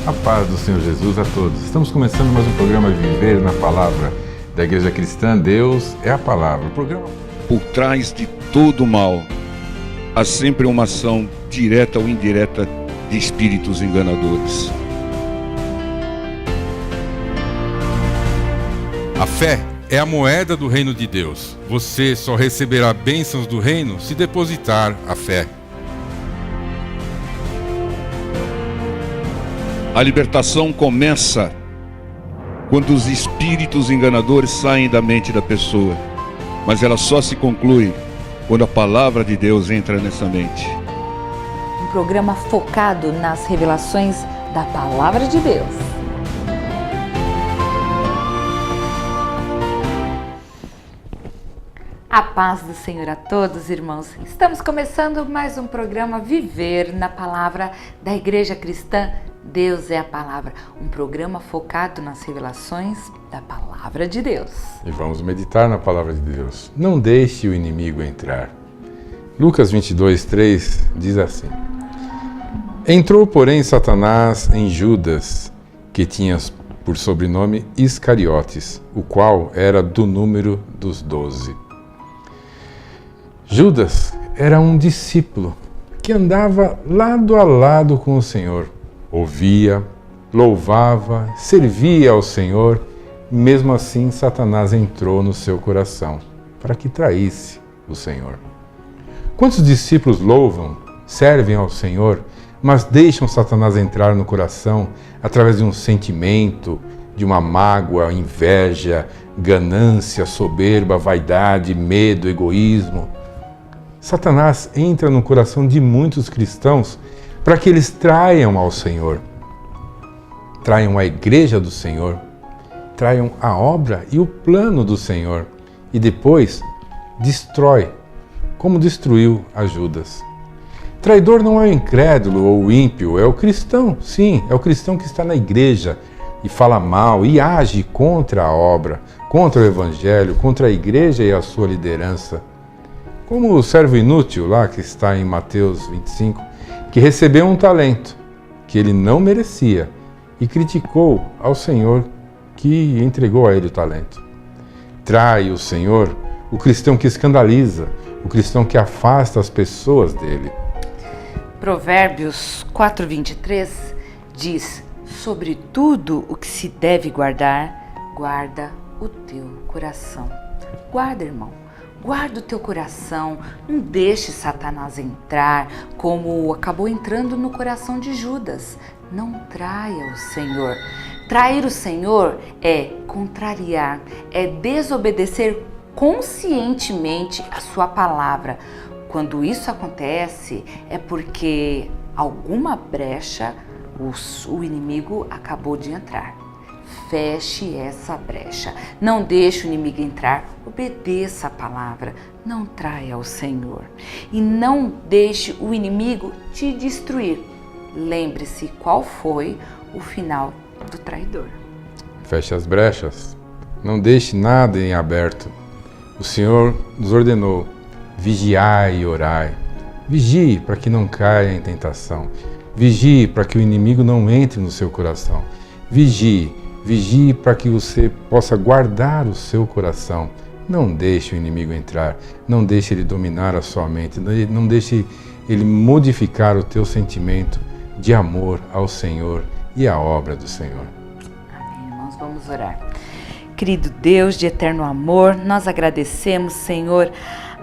A paz do Senhor Jesus a todos. Estamos começando mais um programa Viver na Palavra da Igreja Cristã. Deus é a Palavra. O programa... Por trás de todo mal, há sempre uma ação direta ou indireta de espíritos enganadores. A fé é a moeda do reino de Deus. Você só receberá bênçãos do reino se depositar a fé. A libertação começa quando os espíritos enganadores saem da mente da pessoa, mas ela só se conclui quando a palavra de Deus entra nessa mente. Um programa focado nas revelações da palavra de Deus. A paz do Senhor a todos, irmãos. Estamos começando mais um programa Viver na Palavra da Igreja Cristã. Deus é a Palavra, um programa focado nas revelações da Palavra de Deus. E vamos meditar na Palavra de Deus. Não deixe o inimigo entrar. Lucas 22:3 diz assim: Entrou, porém, Satanás em Judas, que tinha por sobrenome Iscariotes, o qual era do número dos 12. Judas era um discípulo que andava lado a lado com o Senhor. Ouvia, louvava, servia ao Senhor. Mesmo assim, Satanás entrou no seu coração para que traísse o Senhor. Quantos discípulos louvam, servem ao Senhor, mas deixam Satanás entrar no coração através de um sentimento, de uma mágoa, inveja, ganância, soberba, vaidade, medo, egoísmo? Satanás entra no coração de muitos cristãos para que eles traiam ao Senhor, traiam a igreja do Senhor, traiam a obra e o plano do Senhor e depois destrói, como destruiu a Judas. Traidor não é o incrédulo ou o ímpio, é o cristão, sim, é o cristão que está na igreja e fala mal e age contra a obra, contra o evangelho, contra a igreja e a sua liderança. Como o servo inútil lá que está em Mateus 25, que recebeu um talento que ele não merecia e criticou ao Senhor que entregou a ele o talento. Trai o Senhor o cristão que escandaliza, o cristão que afasta as pessoas dele. Provérbios 4:23 diz: sobre tudo o que se deve guardar, guarda o teu coração. Guarda, irmão. Guarda o teu coração, não deixe Satanás entrar como acabou entrando no coração de Judas. Não traia o Senhor. Trair o Senhor é contrariar, é desobedecer conscientemente a sua palavra. Quando isso acontece, é porque alguma brecha o inimigo acabou de entrar. Feche essa brecha, não deixe o inimigo entrar, obedeça a palavra, não traia o Senhor e não deixe o inimigo te destruir. Lembre-se qual foi o final do traidor. Feche as brechas, não deixe nada em aberto. O Senhor nos ordenou: vigiai e orai. Vigie para que não caia em tentação. Vigie para que o inimigo não entre no seu coração. Vigie para que você possa guardar o seu coração. Não deixe o inimigo entrar, não deixe ele dominar a sua mente, não deixe ele modificar o teu sentimento de amor ao Senhor e à obra do Senhor. Amém, irmãos, vamos orar. Querido Deus de eterno amor, nós agradecemos, Senhor,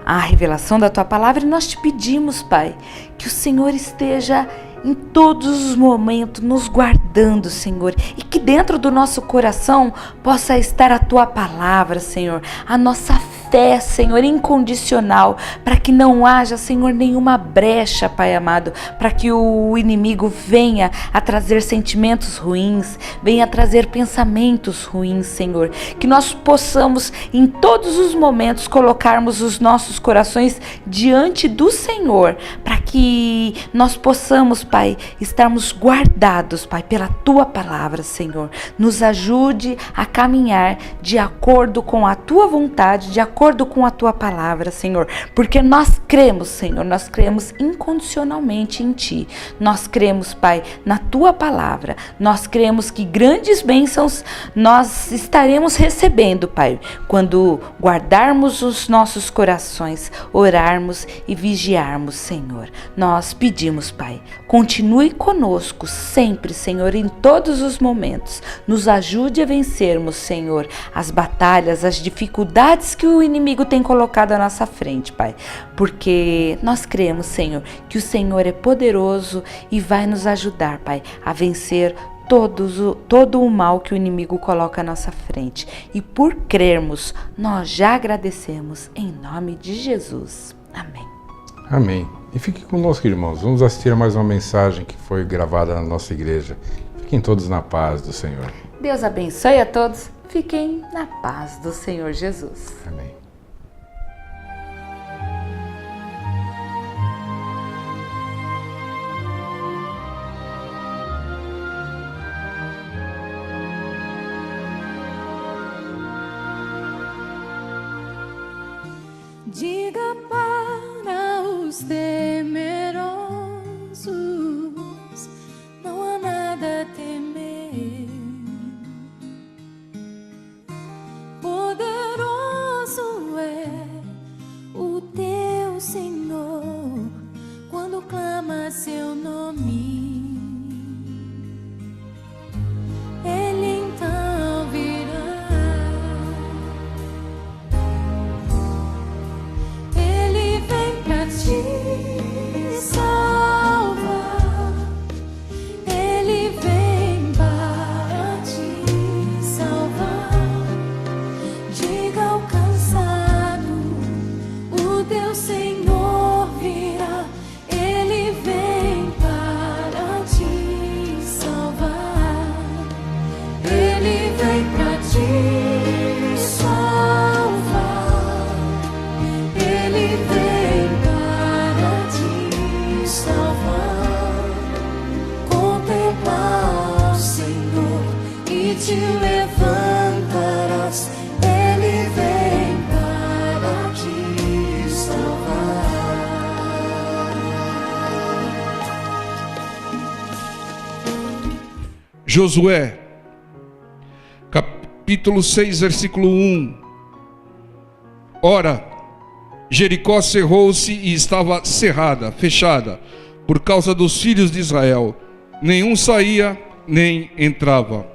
a revelação da Tua palavra e nós te pedimos, Pai, que o Senhor esteja em todos os momentos nos guardando, Senhor, e que dentro do nosso coração possa estar a Tua palavra, Senhor, a nossa fé, Senhor, incondicional, para que não haja, Senhor, nenhuma brecha, Pai amado, para que o inimigo venha a trazer sentimentos ruins, venha a trazer pensamentos ruins, Senhor, que nós possamos em todos os momentos colocarmos os nossos corações diante do Senhor, para que que nós possamos, Pai, estarmos guardados, Pai, pela Tua palavra, Senhor. Nos ajude a caminhar de acordo com a Tua vontade, de acordo com a Tua palavra, Senhor. Porque nós cremos, Senhor, nós cremos incondicionalmente em Ti. Nós cremos, Pai, na Tua palavra. Nós cremos que grandes bênçãos nós estaremos recebendo, Pai, quando guardarmos os nossos corações, orarmos e vigiarmos, Senhor. Nós pedimos, Pai, continue conosco sempre, Senhor, em todos os momentos. Nos ajude a vencermos, Senhor, as batalhas, as dificuldades que o inimigo tem colocado à nossa frente, Pai. Porque nós cremos, Senhor, que o Senhor é poderoso e vai nos ajudar, Pai, a vencer todo o mal que o inimigo coloca à nossa frente. E por crermos, nós já agradecemos em nome de Jesus. Amém. Amém. E fique conosco, irmãos. Vamos assistir a mais uma mensagem que foi gravada na nossa igreja. Fiquem todos na paz do Senhor. Deus abençoe a todos. Fiquem na paz do Senhor Jesus. Amém. Diga para os temerosos, não há nada a temer. Poderoso é o teu Senhor, quando clama seu nome. Ele então virá. Te salvar, Ele vem para te salvar. Diga ao cansado, o teu Senhor virá. Ele vem para te salvar. Ele vem para te salvar. Ele vem te levantarás, Ele vem para te salvar. Josué, capítulo 6, versículo 1. Ora, Jericó cerrou-se e estava cerrada, fechada, por causa dos filhos de Israel. Nenhum saía, nem entrava.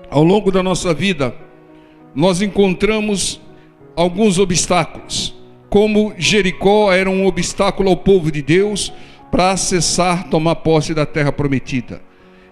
Ao longo da nossa vida, nós encontramos alguns obstáculos, como Jericó era um obstáculo ao povo de Deus para acessar, tomar posse da terra prometida.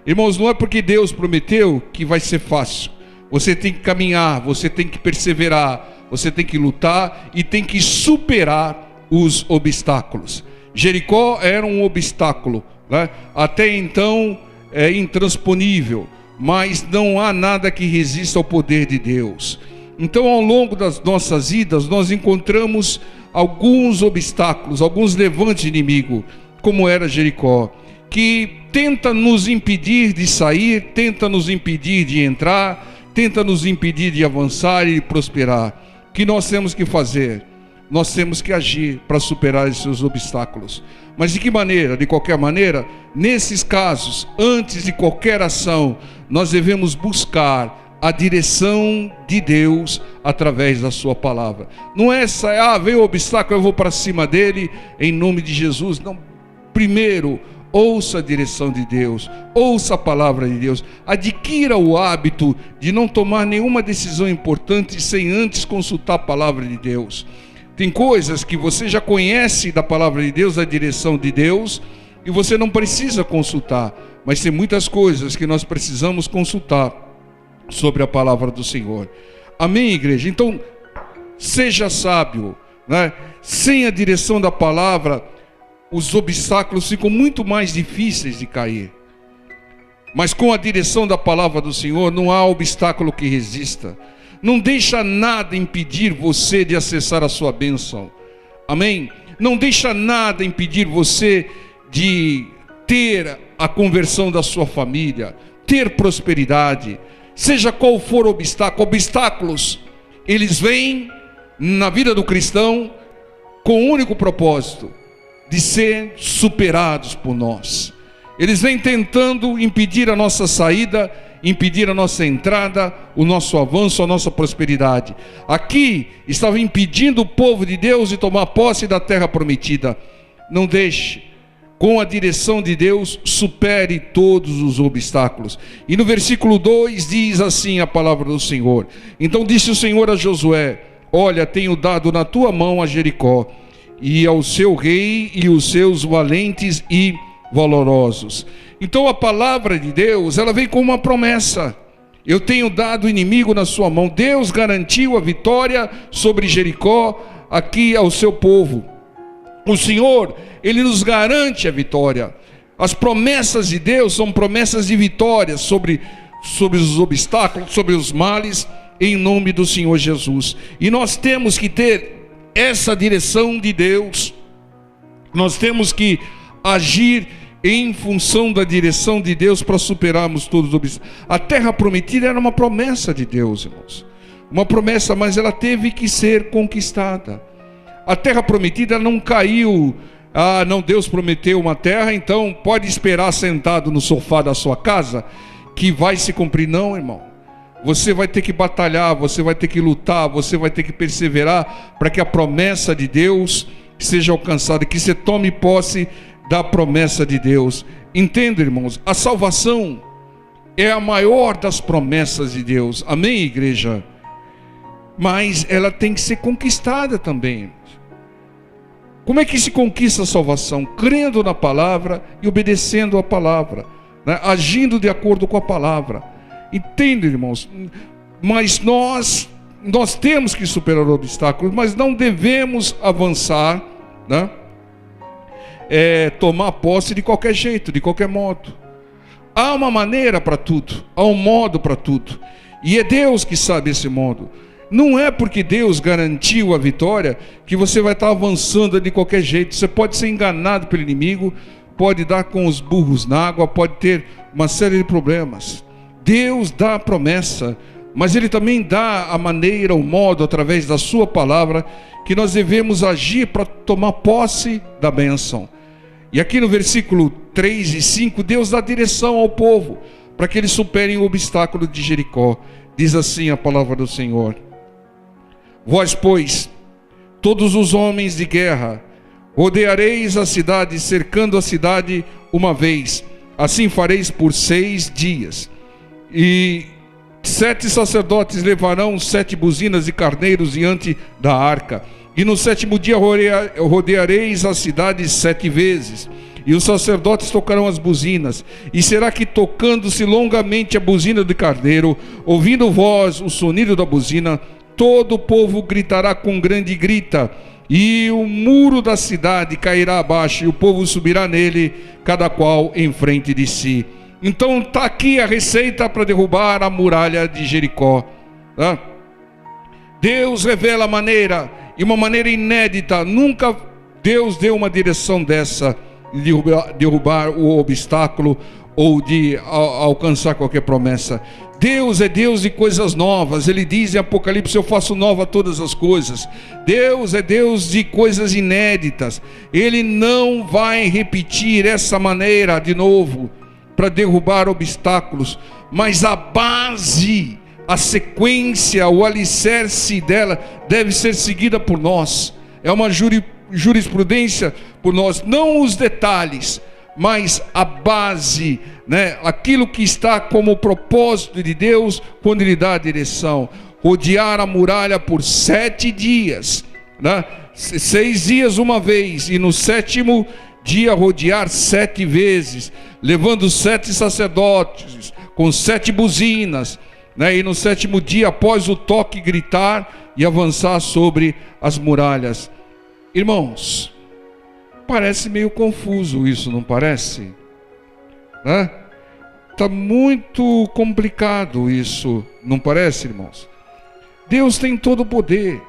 Irmãos, não é porque Deus prometeu que vai ser fácil. Você tem que caminhar, você tem que perseverar, você tem que lutar e tem que superar os obstáculos. Jericó era um obstáculo, né? Até então é intransponível. Mas não há nada que resista ao poder de Deus. Então, ao longo das nossas vidas, nós encontramos alguns obstáculos, alguns levantes de inimigo, como era Jericó, que tenta nos impedir de sair, tenta nos impedir de entrar, tenta nos impedir de avançar e prosperar. O que nós temos que fazer? Nós temos que agir para superar esses obstáculos. Mas de que maneira? De qualquer maneira, nesses casos, antes de qualquer ação, nós devemos buscar a direção de Deus através da sua palavra. Não é veio o obstáculo, eu vou para cima dele em nome de Jesus. Não. Primeiro, ouça a direção de Deus, ouça a palavra de Deus, adquira o hábito de não tomar nenhuma decisão importante sem antes consultar a palavra de Deus. Tem coisas que você já conhece da palavra de Deus, da direção de Deus, e você não precisa consultar, mas tem muitas coisas que nós precisamos consultar sobre a palavra do Senhor. Amém, igreja? Então, seja sábio, né? Sem a direção da palavra, os obstáculos ficam muito mais difíceis de cair. Mas com a direção da palavra do Senhor, não há obstáculo que resista. Não deixa nada impedir você de acessar a sua bênção. Amém? Não deixa nada impedir você de ter a conversão da sua família, ter prosperidade. Seja qual for o obstáculo, obstáculos, eles vêm na vida do cristão com o único propósito de ser superados por nós. Eles vêm tentando impedir a nossa saída, impedir a nossa entrada, o nosso avanço, a nossa prosperidade. Aqui estava impedindo o povo de Deus de tomar posse da terra prometida. Não deixe. Com a direção de Deus, supere todos os obstáculos. E no versículo 2 diz assim a palavra do Senhor: então disse o Senhor a Josué: olha, tenho dado na tua mão a Jericó, e ao seu rei e os seus valentes e valorosos. Então a palavra de Deus, ela vem com uma promessa: eu tenho dado o inimigo na sua mão. Deus garantiu a vitória sobre Jericó aqui ao seu povo. O Senhor, Ele nos garante a vitória. As promessas de Deus são promessas de vitória sobre os obstáculos, sobre os males, em nome do Senhor Jesus. E nós temos que ter essa direção de Deus. Nós temos que agir em função da direção de Deus para superarmos todos os obstáculos. A terra prometida era uma promessa de Deus, irmãos. Uma promessa, mas ela teve que ser conquistada. A terra prometida não caiu. Ah, não, Deus prometeu uma terra, então pode esperar sentado no sofá da sua casa que vai se cumprir. Não, irmão. Você vai ter que batalhar, você vai ter que lutar, você vai ter que perseverar para que a promessa de Deus seja alcançada, que você tome posse da promessa de Deus. Entenda, irmãos, a salvação é a maior das promessas de Deus. Amém, igreja? Mas ela tem que ser conquistada também. Como é que se conquista a salvação? Crendo na palavra e obedecendo a palavra, né? Agindo de acordo com a palavra. Entende, irmãos? Mas nós temos que superar obstáculos, mas não devemos avançar, né? Tomar posse de qualquer jeito, de qualquer modo. Há uma maneira para tudo, há um modo para tudo, e é Deus que sabe esse modo. Não é porque Deus garantiu a vitória que você vai estar avançando de qualquer jeito. Você pode ser enganado pelo inimigo, pode dar com os burros na água, pode ter uma série de problemas. Deus dá a promessa, mas Ele também dá a maneira, o modo, através da sua palavra, que nós devemos agir para tomar posse da bênção. E aqui no versículo 3 e 5, Deus dá direção ao povo, para que eles superem o obstáculo de Jericó. Diz assim a palavra do Senhor: vós, pois, todos os homens de guerra, rodeareis a cidade, cercando a cidade uma vez. Assim fareis por 6 dias. E 7 sacerdotes levarão 7 buzinas de carneiros diante da arca. E no 7º dia rodeareis a cidade 7 vezes. E os sacerdotes tocarão as buzinas. E será que, tocando-se longamente a buzina de carneiro, ouvindo vós o sonido da buzina, todo o povo gritará com grande grita, e o muro da cidade cairá abaixo, e o povo subirá nele, cada qual em frente de si. Então está aqui a receita para derrubar a muralha de Jericó. Deus revela a maneira, e uma maneira inédita. Nunca Deus deu uma direção dessa, de derrubar o obstáculo ou de alcançar qualquer promessa. Deus é Deus de coisas novas. Ele diz em Apocalipse: eu faço nova todas as coisas. Deus é Deus de coisas inéditas. Ele não vai repetir essa maneira de novo para derrubar obstáculos, mas a base, a sequência, o alicerce dela deve ser seguida por nós. É uma jurisprudência por nós, não os detalhes, mas a base, né? Aquilo que está como propósito de Deus quando Ele dá a direção. Rodear a muralha por 7 dias, né? 6 dias uma vez, e no 7º dia rodear 7 vezes, levando 7 sacerdotes com 7 buzinas, né? E no 7º dia, após o toque, gritar e avançar sobre as muralhas. Irmãos, parece meio confuso isso, não parece? Né? Está muito complicado isso, não parece, irmãos? Deus tem todo o poder.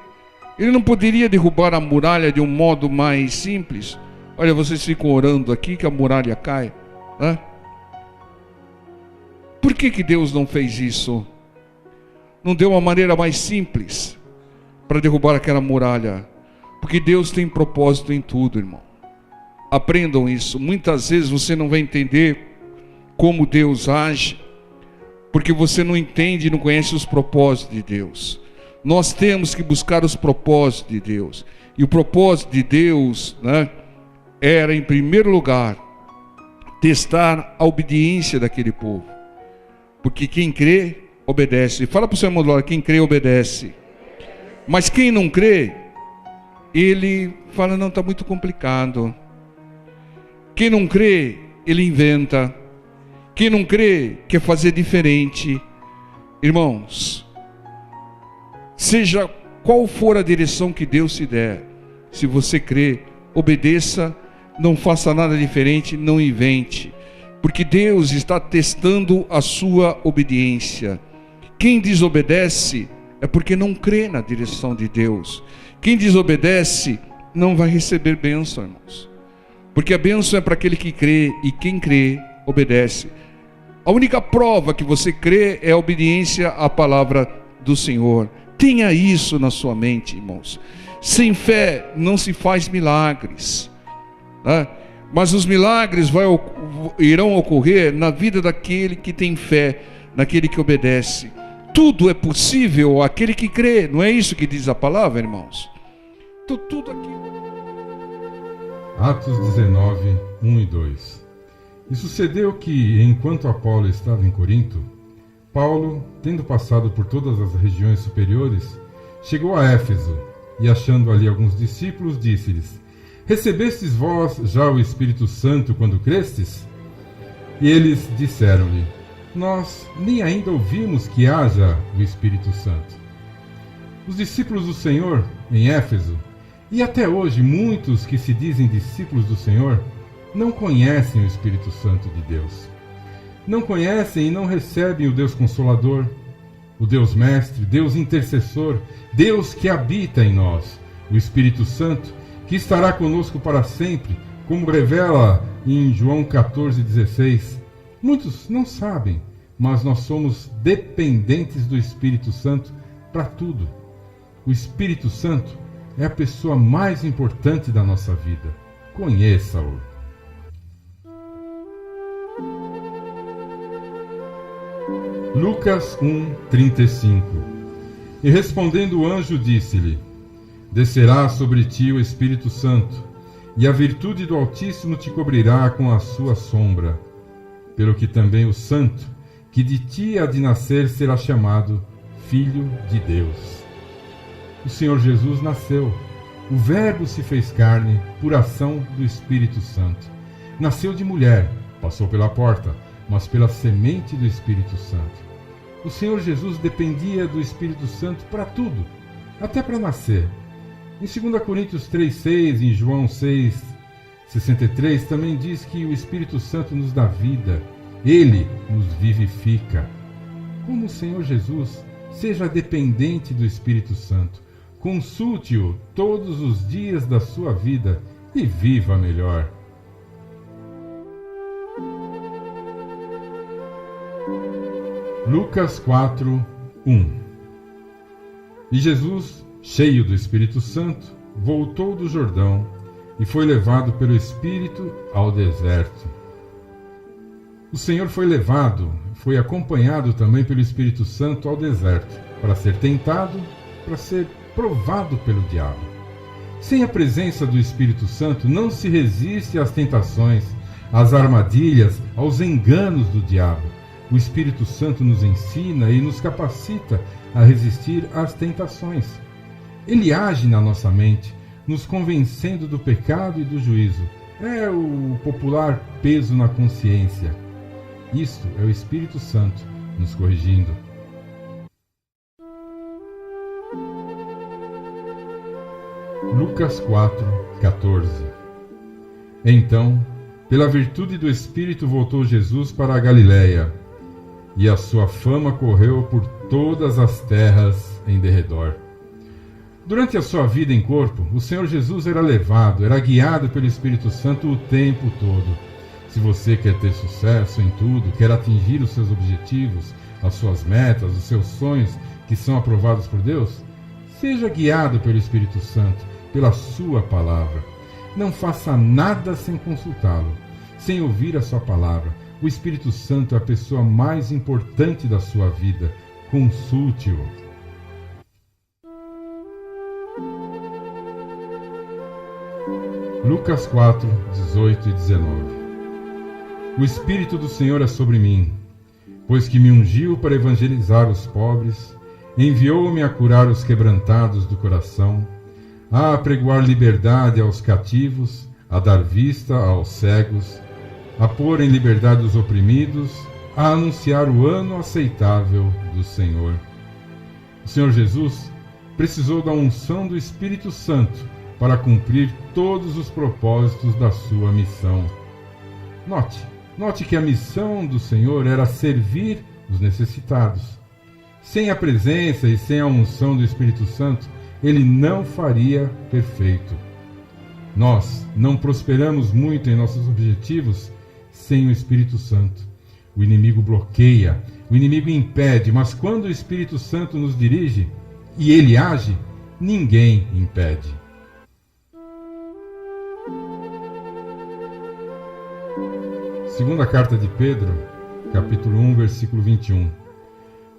Ele não poderia derrubar a muralha de um modo mais simples? Olha, vocês ficam orando aqui que a muralha cai. Hã? Por que Deus não fez isso? Não deu uma maneira mais simples para derrubar aquela muralha? Porque Deus tem propósito em tudo, irmão. Aprendam isso. Muitas vezes você não vai entender como Deus age, porque você não entende e não conhece os propósitos de Deus. Nós temos que buscar os propósitos de Deus. E o propósito de Deus, né, era, em primeiro lugar, testar a obediência daquele povo. Porque quem crê, obedece. Fala para o seu irmão do lado, quem crê, obedece. Mas quem não crê, ele fala, não, está muito complicado. Quem não crê, ele inventa. Quem não crê, quer fazer diferente. Irmãos, seja qual for a direção que Deus te der, se você crê, obedeça, não faça nada diferente, não invente. Porque Deus está testando a sua obediência. Quem desobedece é porque não crê na direção de Deus. Quem desobedece não vai receber bênção, irmãos. Porque a bênção é para aquele que crê, e quem crê, obedece. A única prova que você crê é a obediência à palavra do Senhor. Tenha isso na sua mente, irmãos. Sem fé não se faz milagres, né? Mas os milagres irão ocorrer na vida daquele que tem fé, naquele que obedece. Tudo é possível àquele que crê. Não é isso que diz a palavra, irmãos? Tudo aqui. Atos 19, 1 e 2. E sucedeu que, enquanto Apolo estava em Corinto, Paulo, tendo passado por todas as regiões superiores, chegou a Éfeso, e achando ali alguns discípulos, disse-lhes: Recebestes vós já o Espírito Santo quando crestes? E eles disseram-lhe: Nós nem ainda ouvimos que haja o Espírito Santo. Os discípulos do Senhor, em Éfeso, e até hoje muitos que se dizem discípulos do Senhor, não conhecem o Espírito Santo de Deus. Não conhecem e não recebem o Deus Consolador, o Deus Mestre, Deus Intercessor, Deus que habita em nós, o Espírito Santo, que estará conosco para sempre, como revela em João 14,16. Muitos não sabem, mas nós somos dependentes do Espírito Santo para tudo. O Espírito Santo é a pessoa mais importante da nossa vida. Conheça-o. Lucas 1:35. E respondendo o anjo, disse-lhe: Descerá sobre ti o Espírito Santo, e a virtude do Altíssimo te cobrirá com a sua sombra. Pelo que também o Santo, que de ti há de nascer, será chamado Filho de Deus. O Senhor Jesus nasceu. O Verbo se fez carne por ação do Espírito Santo. Nasceu de mulher, passou pela porta, mas pela semente do Espírito Santo. O Senhor Jesus dependia do Espírito Santo para tudo, até para nascer. Em 2 Coríntios 3,6, em João 6,63, também diz que o Espírito Santo nos dá vida, Ele nos vivifica. Como o Senhor Jesus, seja dependente do Espírito Santo. Consulte-o todos os dias da sua vida e viva melhor. Lucas 4:1. E Jesus, cheio do Espírito Santo, voltou do Jordão e foi levado pelo Espírito ao deserto. O Senhor foi acompanhado também pelo Espírito Santo ao deserto, para ser tentado, para ser provado pelo diabo. Sem a presença do Espírito Santo, não se resiste às tentações, às armadilhas, aos enganos do diabo. O Espírito Santo nos ensina e nos capacita a resistir às tentações. Ele age na nossa mente, nos convencendo do pecado e do juízo. É o popular peso na consciência. Isto é o Espírito Santo nos corrigindo. Lucas 4:14. Então, pela virtude do Espírito, voltou Jesus para a Galiléia, e a sua fama correu por todas as terras em derredor. Durante a sua vida em corpo, o Senhor Jesus era levado, era guiado pelo Espírito Santo o tempo todo. Se você quer ter sucesso em tudo, quer atingir os seus objetivos, as suas metas, os seus sonhos que são aprovados por Deus, seja guiado pelo Espírito Santo, pela sua palavra. Não faça nada sem consultá-lo, sem ouvir a sua palavra. O Espírito Santo é a pessoa mais importante da sua vida. Consulte-o. Lucas 4, 18 e 19. O Espírito do Senhor é sobre mim, pois que me ungiu para evangelizar os pobres, enviou-me a curar os quebrantados do coração, a apregoar liberdade aos cativos, a dar vista aos cegos, a pôr em liberdade os oprimidos, a anunciar o ano aceitável do Senhor. O Senhor Jesus precisou da unção do Espírito Santo para cumprir todos os propósitos da sua missão. Note que a missão do Senhor era servir os necessitados. Sem a presença e sem a unção do Espírito Santo, ele não faria perfeito. Nós não prosperamos muito em nossos objetivos sem o Espírito Santo. O inimigo bloqueia, o inimigo impede, mas quando o Espírito Santo nos dirige e ele age, ninguém impede. Segunda carta de Pedro, capítulo 1, versículo 21.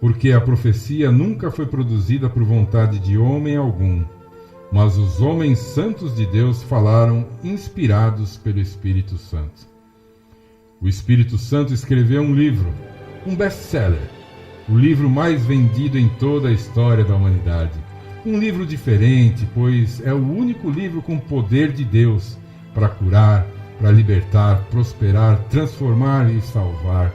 Porque a profecia nunca foi produzida por vontade de homem algum, mas os homens santos de Deus falaram inspirados pelo Espírito Santo. O Espírito Santo escreveu um livro, um best-seller, o livro mais vendido em toda a história da humanidade. Um livro diferente, pois é o único livro com poder de Deus para curar, para libertar, prosperar, transformar e salvar.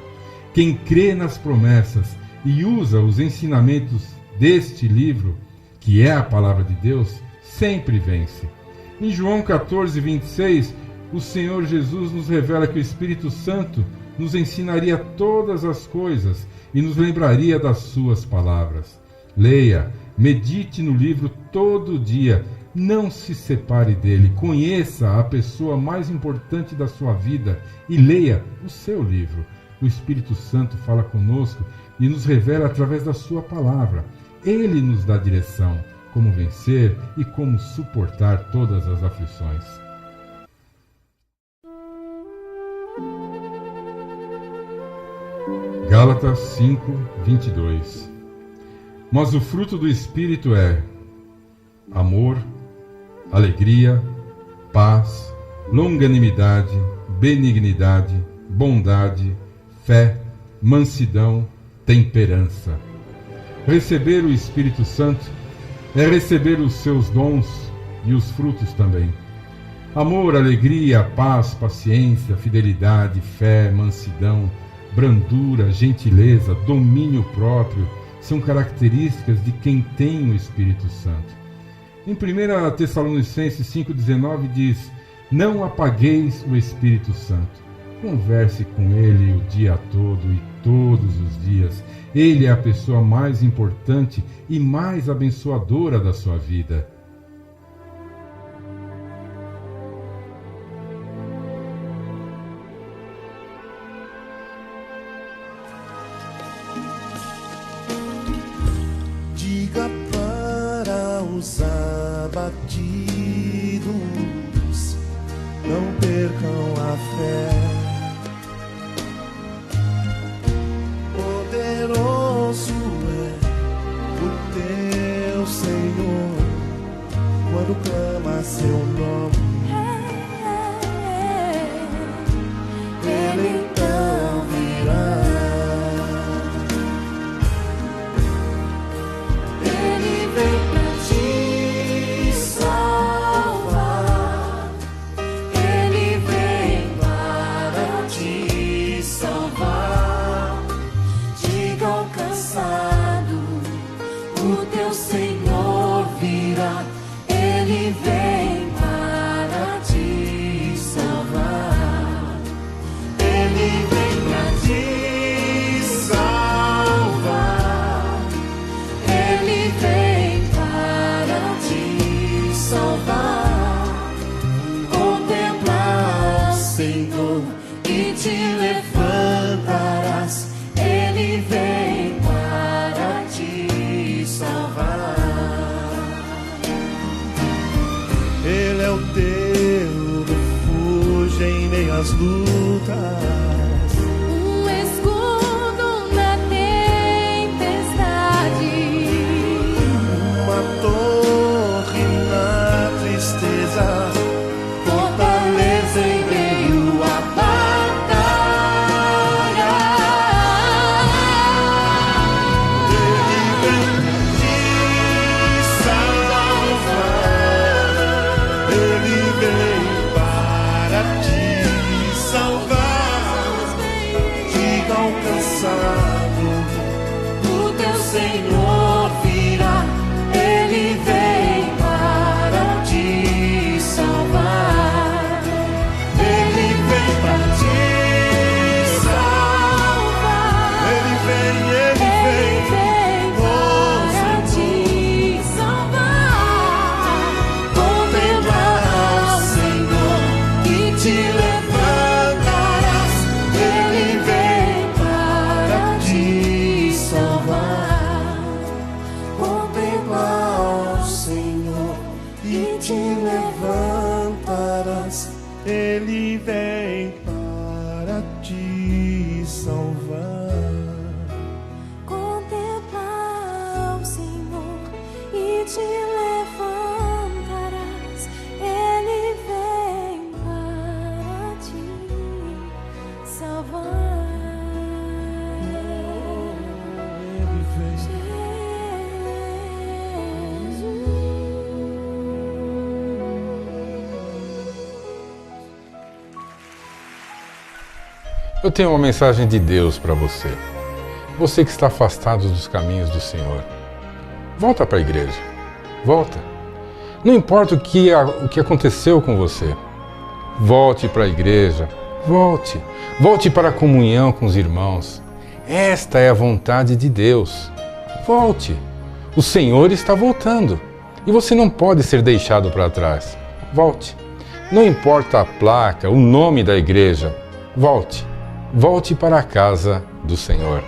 Quem crê nas promessas e usa os ensinamentos deste livro, que é a palavra de Deus, sempre vence. Em João 14, 26, o Senhor Jesus nos revela que o Espírito Santo nos ensinaria todas as coisas e nos lembraria das suas palavras. Leia, medite no livro todo dia. Não se separe dele, conheça a pessoa mais importante da sua vida e leia o seu livro. O Espírito Santo fala conosco e nos revela através da sua palavra. Ele nos dá direção, como vencer e como suportar todas as aflições. Gálatas 5, 22. Mas o fruto do Espírito é amor, alegria, paz, longanimidade, benignidade, bondade, fé, mansidão, temperança. Receber o Espírito Santo é receber os seus dons e os frutos também. Amor, alegria, paz, paciência, fidelidade, fé, mansidão, brandura, gentileza, domínio próprio são características de quem tem o Espírito Santo. Em 1 Tessalonicenses 5,19 diz: não apagueis o Espírito Santo. Converse com ele o dia todo e todos os dias. Ele é a pessoa mais importante e mais abençoadora da sua vida. Diga para os abatidos, não percam a fé. Poderoso é o teu Senhor Senhor, e te levantarás. Ele vem para te salvar. Ele é o teu refúgio em meio às lutas. Um escudo na tempestade. Uma torre na tristeza, fortaleza em meio à batalha. Ele vem te salvar. Ele vem para te salvar. Diga ao cansado, o teu Senhor virá. Ele vem para te salvar. Ele vem para te salvar. Ele vem Para te salvar. contemplar ao Senhor e te levantarás. Ele vem para te salvar. Contemplar ao Senhor e te levantarás. Ele vem para te salvar. Contemplar o Senhor e te levantarás. Ele vem para te salvar. Ele vem. Eu tenho uma mensagem de Deus para você. Você que está afastado dos caminhos do Senhor. Volta para a igreja. Volta. Não importa o que aconteceu com você. Volte para a igreja. Volte. Volte para a comunhão com os irmãos. Esta é a vontade de Deus. Volte. O Senhor está voltando. E você não pode ser deixado para trás. Volte. Não importa a placa, o nome da igreja. Volte. Volte para a casa do Senhor.